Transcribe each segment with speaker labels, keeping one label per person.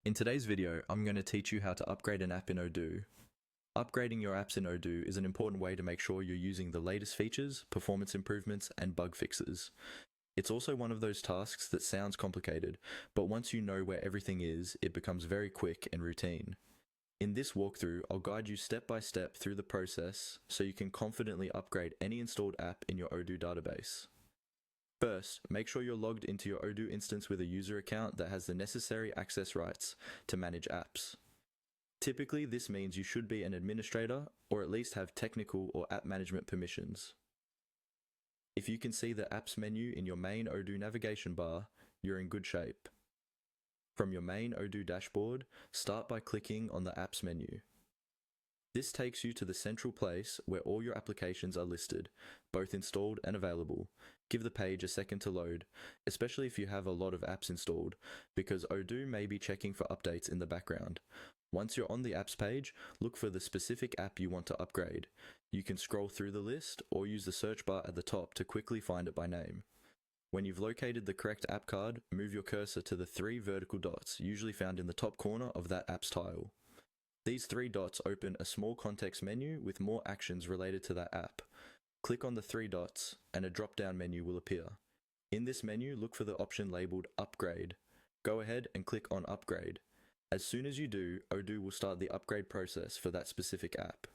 Speaker 1: In today's video, I'm going to teach you how to upgrade an app in Odoo. Upgrading your apps in Odoo is an important way to make sure you're using the latest features, performance improvements, and bug fixes. It's also one of those tasks that sounds complicated, but once you know where everything is, it becomes very quick and routine. In this walkthrough, I'll guide you step by step through the process so you can confidently upgrade any installed app in your Odoo database. First, make sure you're logged into your Odoo instance with a user account that has the necessary access rights to manage apps. Typically, this means you should be an administrator or at least have technical or app management permissions. If you can see the Apps menu in your main Odoo navigation bar, you're in good shape. From your main Odoo dashboard, start by clicking on the Apps menu. This takes you to the central place where all your applications are listed, both installed and available. Give the page a second to load, especially if you have a lot of apps installed, because Odoo may be checking for updates in the background. Once you're on the apps page, look for the specific app you want to upgrade. You can scroll through the list or use the search bar at the top to quickly find it by name. When you've located the correct app card, move your cursor to the three vertical dots, usually found in the top corner of that app's tile. These three dots open a small context menu with more actions related to that app. Click on the three dots and a drop-down menu will appear. In this menu, look for the option labeled Upgrade. Go ahead and click on Upgrade. As soon as you do, Odoo will start the upgrade process for that specific app.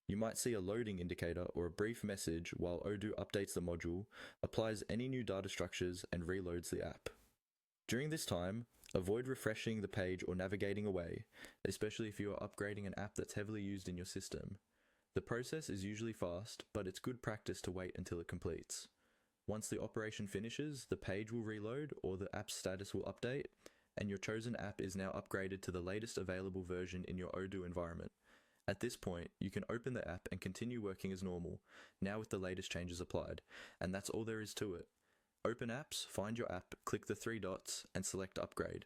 Speaker 1: You might see a loading indicator or a brief message while Odoo updates the module, applies any new data structures, and reloads the app. During this time, avoid refreshing the page or navigating away, especially if you are upgrading an app that's heavily used in your system. The process is usually fast, but it's good practice to wait until it completes. Once the operation finishes, the page will reload or the app's status will update, and your chosen app is now upgraded to the latest available version in your Odoo environment. At this point, you can open the app and continue working as normal, now with the latest changes applied, and that's all there is to it. Open Apps, find your app, click the three dots, and select Upgrade.